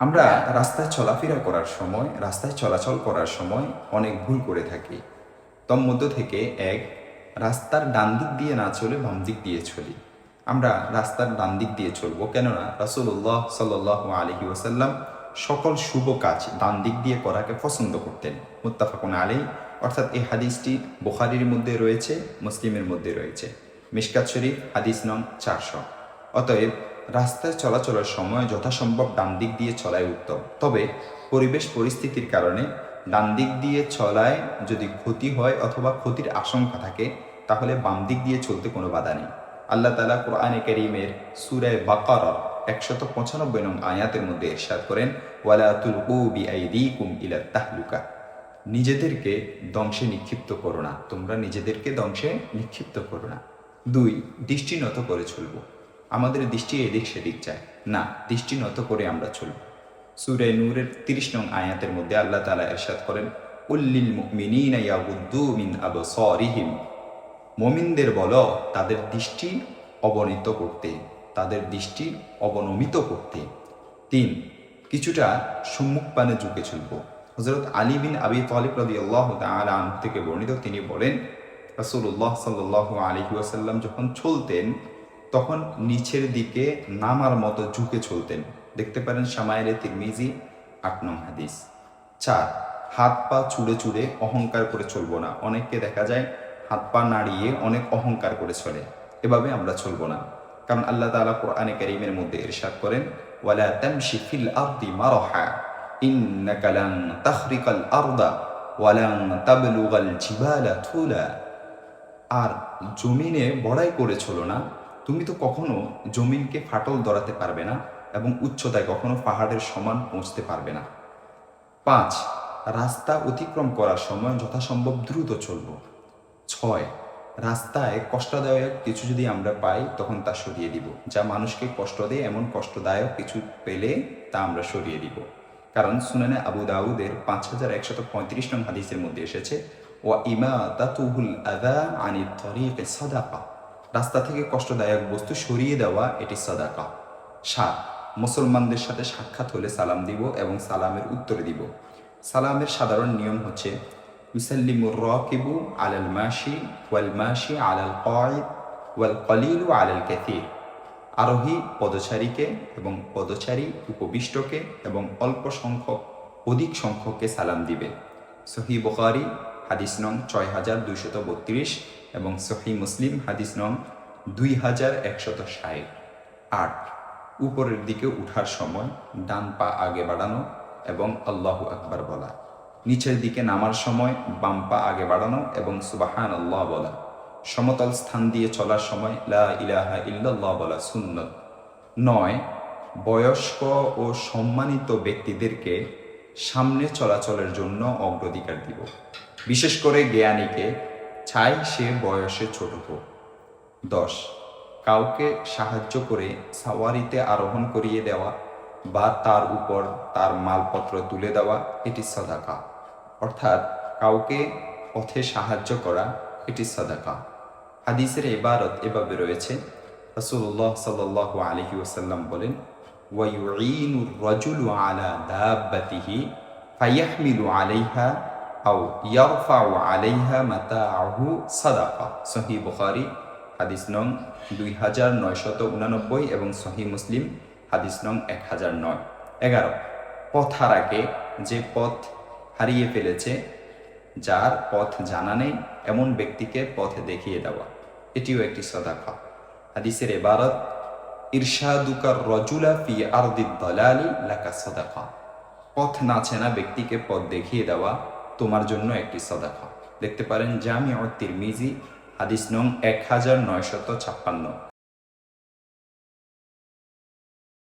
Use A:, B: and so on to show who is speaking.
A: আমরা রাস্তায় চলাফেরা করার সময়, রাস্তায় চলাচল করার সময় অনেক ভুল করে থাকি। তন্মধ্য থেকে এক, রাস্তার ডান দিক দিয়ে না চলে বাম দিক দিয়ে চলি। আমরা রাস্তার ডান দিক দিয়ে চলবো, কেননা রাসূলুল্লাহ সাল্লাল্লাহু আলাইহি ওয়াসাল্লাম সকল শুভ কাজ ডান দিক দিয়ে করাকে পছন্দ করতেন। মুত্তাফাকুন আলাইহি, অর্থাৎ এই হাদিসটি বুখারীর মধ্যে রয়েছে, মুসলিমের মধ্যে রয়েছে। মিশকাত শরীফ হাদিস নং 400। অতএব রাস্তায় চলাচলের সময় যথাসম্ভব ডান দিক দিয়ে চলাই উত্তম। তবে পরিবেশ পরিস্থিতির কারণে ডান দিক দিয়ে চলায় যদি ক্ষতি হয় অথবা ক্ষতির আশঙ্কা থাকে, তাহলে বাম দিক দিয়ে চলতে কোনো বাধা নেই। আল্লাহ তাআলা কোরআনে কারীমের সূরা বাকারার 195 নং আয়াতের মধ্যে ইরশাদ করেন, ওয়ালা তুলকু বিআইদিকুম ইলা তাহলুকা, নিজেদেরকে ধ্বংসে নিক্ষিপ্ত করো না, তোমরা নিজেদেরকে ধ্বংসে নিক্ষিপ্ত করো না। 2, দৃষ্টি নত করে চলবো। আমাদের দৃষ্টি এদিক সেদিক যায় না, দৃষ্টি নত করে আমরা চলব। সূরা নূরের 30 নং আয়াতের মধ্যে আল্লাহ তাআলা ইরশাদ করেন, কুল্লিল মুমিনিনা ইয়াগুদ্দু মিন আবসারিহিম, মুমিনদের বলো তাদের দৃষ্টি অবনীত করতে, তাদের দৃষ্টি অবনমিত করতে। 3, কিছুটা সম্মুখ পানে ঝুঁকে চলব। হযরত আলী বিন আবি তালিব রাদিয়াল্লাহু তাআলা আনহু থেকে বর্ণিত, তিনি বলেন, রাসূলুল্লাহ সাল্লাল্লাহু আলাইহি ওয়াসাল্লাম যখন চলতেন তখন নিচের দিকে নামার মতো ঝুঁকে চলতেন। দেখতে পারেন শামায়েলে তিরমিজি 8 নং হাদিস। 4, হাত পা চুড়ে চুড়ে অহংকার করে চলবো না। অনেককে দেখা যায় হাত পা নাড়িয়ে অনেক অহংকার করে চলে, এভাবে আমরা চলবো না। কারণ আল্লাহ তাআলা কোরআনে কারীমের মধ্যে ইরশাদ করেন, ওয়ালা তামশি ফিল আরদি মারহা ইন্নাকা লান তাখরিকাল আরদা ওয়ালান তাবলুগাল জিবালা তুলা, আর জমিনে বড়াই করে চলো না, তুমি তো কখনো জমিনকে ফাটল ধরাতে পারবে না এবং উচ্চতায় কখনো পাহাড়ের সমান পৌঁছতে পারবে না। 5, রাস্তা অতিক্রম করার সময় যথাসম্ভব দ্রুত চলব। 6, রাস্তায় কষ্টদায়ক কিছু যদি আমরা পাই তখন তা সরিয়ে দিব। যা মানুষকে কষ্ট দেয় এমন কষ্টদায়ক কিছু পেলে তা আমরা সরিয়ে দিব। কারণ সুনানে আবু দাউদের 5135 নং হাদিসের মধ্যে এসেছে, ওয়া ইমাতাতুহুল আযা আনিত তরিকি সাদাকা, রাস্তা থেকে কষ্টদায়ক বস্তু সরিয়ে দেওয়া এটি সাদাকা। 7, মুসলমানদের সাথে সাক্ষাৎ হলে সালাম দিব এবং সালামের উত্তরে দিব। সালামের সাধারণ নিয়ম হচ্ছে, ইউসাল্লিমুর রাকিবু আলাল মাশি ওয়াল মাশি আলাল কাঈদ ওয়াল কলিলু আলাল কাসীর, আরোহী পদচারীকে এবং পদচারী উপবিষ্টকে এবং অল্প সংখ্যক অধিক সংখ্যককে সালাম দিবে। সহিহ বুখারী হাদিস নং 6232 এবং সহিহ মুসলিম হাদিস নং 2160। 8, উপরের দিকে উঠার সময় ডান পা আগে বাড়ানো এবং আল্লাহু আকবার বলা। নিচের দিকে নামার সময় বাম পা আগে বাড়ানো এবং সুবহানাল্লাহ বলা। সমতল স্থান দিয়ে চলার সময় লা ইলাহা ইল্লাল্লাহ বলা সুন্নত। 9, বয়স্ক ও সম্মানিত ব্যক্তিদেরকে সামনে চলাচলের জন্য অগ্রাধিকার দিব, বিশেষ করে জ্ঞানীকে, চাই সে বয়সে ছোট হোক। 10, কাউকে সাহায্য করে সাওয়ারিতে আরোহণ করিয়ে দেওয়া বা তার উপর তার মালপত্র তুলে দেওয়া এটি সাদাকা, অর্থাৎ কাউকে পথে সাহায্য করা এটি সাদাকা। হাদিসের ইবারত এভাবে রয়েছে, রাসূলুল্লাহ সাল্লাল্লাহু আলাইহি ওয়াসাল্লাম বলেন, ওয়া ইউঈনুর রাজুলু আলা দাব্বাতিহি ফায়াহমিলু আলাইহা আও ইয়ারফাউ আলাইহা মাতাআহু সাদাকা। সহিহ বুখারী হাদিস নং 2989 এবং সহিহ মুসলিম হাদিস নং 1009। 11, পথ হারাকে, যে পথ হারিয়ে ফেলেছে, যার পথ জানা নেই এমন ব্যক্তিকে পথ দেখিয়ে দেওয়া, এটিও একটি সাদাকা। হাদিসের ইবারত, ইরশাদুকার রাজুলা ফি আরদিদ দালালি লাকা সাদাকা, পথ না চেনা ব্যক্তিকে পথ দেখিয়ে দেওয়া তোমার জন্য একটি সাদাকা। দেখতে পারেন জামিউ তিরমিজি হাদিস নং 1956।